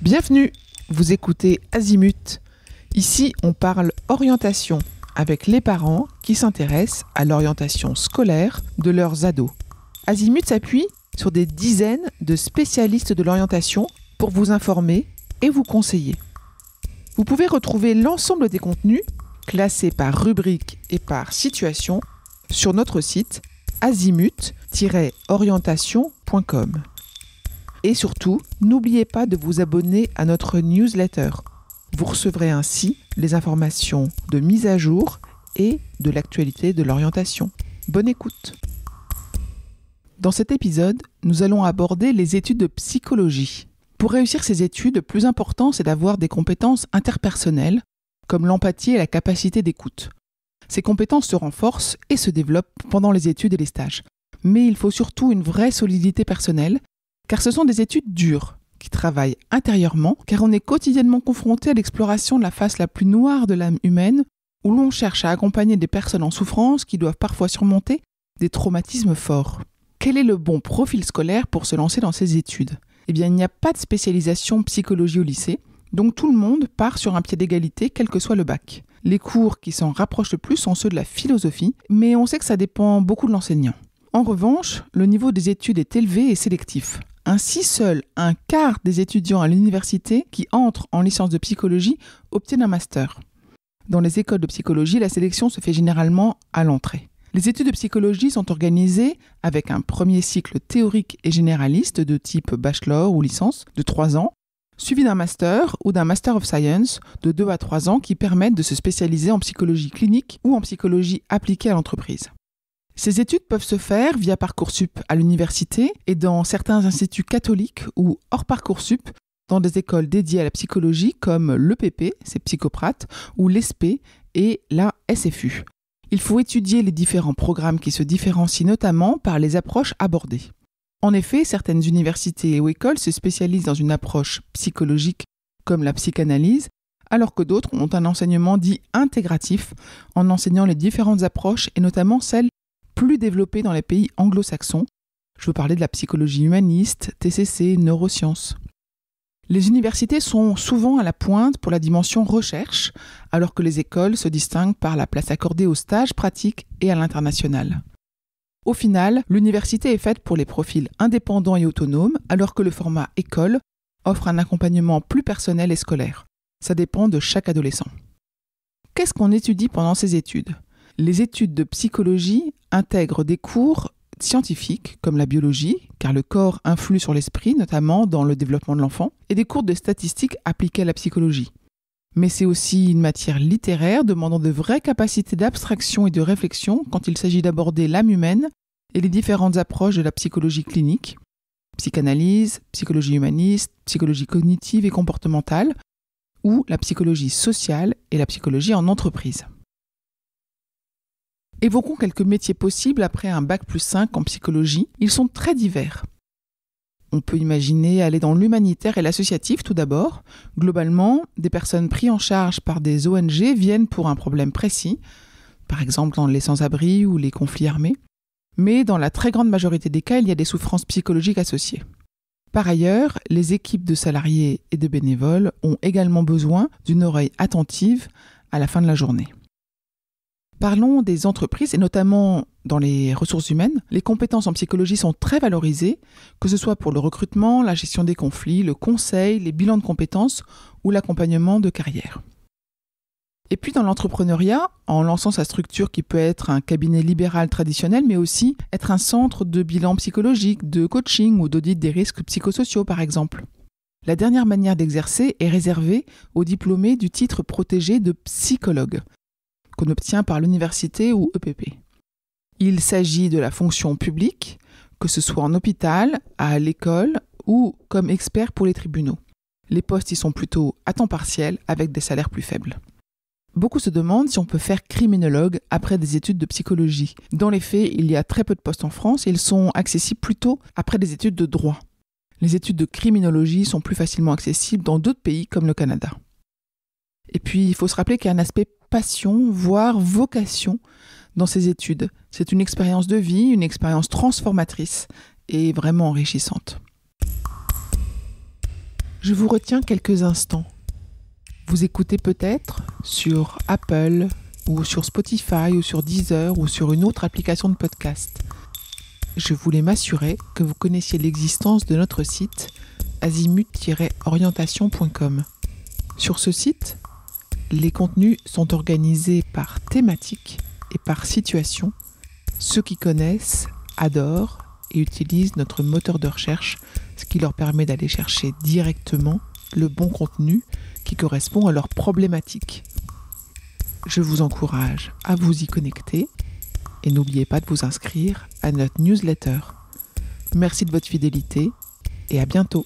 Bienvenue, vous écoutez Azimut. Ici, on parle orientation avec les parents qui s'intéressent à l'orientation scolaire de leurs ados. Azimut s'appuie sur des dizaines de spécialistes de l'orientation pour vous informer et vous conseiller. Vous pouvez retrouver l'ensemble des contenus classés par rubrique et par situation sur notre site azimut-orientation.com. Et surtout, n'oubliez pas de vous abonner à notre newsletter. Vous recevrez ainsi les informations de mise à jour et de l'actualité de l'orientation. Bonne écoute. Dans cet épisode, nous allons aborder les études de psychologie. Pour réussir ces études, le plus important, c'est d'avoir des compétences interpersonnelles, comme l'empathie et la capacité d'écoute. Ces compétences se renforcent et se développent pendant les études et les stages. Mais il faut surtout une vraie solidité personnelle, car ce sont des études dures, qui travaillent intérieurement, car on est quotidiennement confronté à l'exploration de la face la plus noire de l'âme humaine, où l'on cherche à accompagner des personnes en souffrance qui doivent parfois surmonter des traumatismes forts. Quel est le bon profil scolaire pour se lancer dans ces études ? Eh bien, il n'y a pas de spécialisation psychologie au lycée, donc tout le monde part sur un pied d'égalité, quel que soit le bac. Les cours qui s'en rapprochent le plus sont ceux de la philosophie, mais on sait que ça dépend beaucoup de l'enseignant. En revanche, le niveau des études est élevé et sélectif. Ainsi, seul un quart des étudiants à l'université qui entrent en licence de psychologie obtiennent un master. Dans les écoles de psychologie, la sélection se fait généralement à l'entrée. Les études de psychologie sont organisées avec un premier cycle théorique et généraliste de type bachelor ou licence de 3 ans, suivi d'un master ou d'un Master of Science de 2 à 3 ans qui permettent de se spécialiser en psychologie clinique ou en psychologie appliquée à l'entreprise. Ces études peuvent se faire via Parcoursup à l'université et dans certains instituts catholiques ou hors Parcoursup dans des écoles dédiées à la psychologie comme l'EPP, c'est Psychoprate, ou l'ESP et la SFU. Il faut étudier les différents programmes qui se différencient notamment par les approches abordées. En effet, certaines universités ou écoles se spécialisent dans une approche psychologique comme la psychanalyse, alors que d'autres ont un enseignement dit intégratif en enseignant les différentes approches et notamment celles plus développées dans les pays anglo-saxons. Je veux parler de la psychologie humaniste, TCC, neurosciences. Les universités sont souvent à la pointe pour la dimension recherche, alors que les écoles se distinguent par la place accordée aux stages pratiques et à l'international. Au final, l'université est faite pour les profils indépendants et autonomes, alors que le format école offre un accompagnement plus personnel et scolaire. Ça dépend de chaque adolescent. Qu'est-ce qu'on étudie pendant ces études ? Les études de psychologie intègrent des cours scientifiques comme la biologie, car le corps influe sur l'esprit, notamment dans le développement de l'enfant, et des cours de statistiques appliqués à la psychologie. Mais c'est aussi une matière littéraire demandant de vraies capacités d'abstraction et de réflexion quand il s'agit d'aborder l'âme humaine et les différentes approches de la psychologie clinique, psychanalyse, psychologie humaniste, psychologie cognitive et comportementale, ou la psychologie sociale et la psychologie en entreprise. Évoquons quelques métiers possibles après un bac+5 en psychologie. Ils sont très divers. On peut imaginer aller dans l'humanitaire et l'associatif tout d'abord. Globalement, des personnes prises en charge par des ONG viennent pour un problème précis, par exemple dans les sans-abri ou les conflits armés. Mais dans la très grande majorité des cas, il y a des souffrances psychologiques associées. Par ailleurs, les équipes de salariés et de bénévoles ont également besoin d'une oreille attentive à la fin de la journée. Parlons des entreprises et notamment dans les ressources humaines. Les compétences en psychologie sont très valorisées, que ce soit pour le recrutement, la gestion des conflits, le conseil, les bilans de compétences ou l'accompagnement de carrière. Et puis dans l'entrepreneuriat, en lançant sa structure qui peut être un cabinet libéral traditionnel, mais aussi être un centre de bilan psychologique, de coaching ou d'audit des risques psychosociaux par exemple. La dernière manière d'exercer est réservée aux diplômés du titre protégé de psychologue, qu'on obtient par l'université ou EPP. Il s'agit de la fonction publique, que ce soit en hôpital, à l'école ou comme expert pour les tribunaux. Les postes y sont plutôt à temps partiel avec des salaires plus faibles. Beaucoup se demandent si on peut faire criminologue après des études de psychologie. Dans les faits, il y a très peu de postes en France et ils sont accessibles plutôt après des études de droit. Les études de criminologie sont plus facilement accessibles dans d'autres pays comme le Canada. Et puis, il faut se rappeler qu'il y a un aspect passion, voire vocation dans ces études. C'est une expérience de vie, une expérience transformatrice et vraiment enrichissante. Je vous retiens quelques instants. Vous écoutez peut-être sur Apple ou sur Spotify ou sur Deezer ou sur une autre application de podcast. Je voulais m'assurer que vous connaissiez l'existence de notre site azimut-orientation.com. Sur ce site, les contenus sont organisés par thématique et par situation. Ceux qui connaissent adorent et utilisent notre moteur de recherche, ce qui leur permet d'aller chercher directement le bon contenu qui correspond à leurs problématiques. Je vous encourage à vous y connecter et n'oubliez pas de vous inscrire à notre newsletter. Merci de votre fidélité et à bientôt.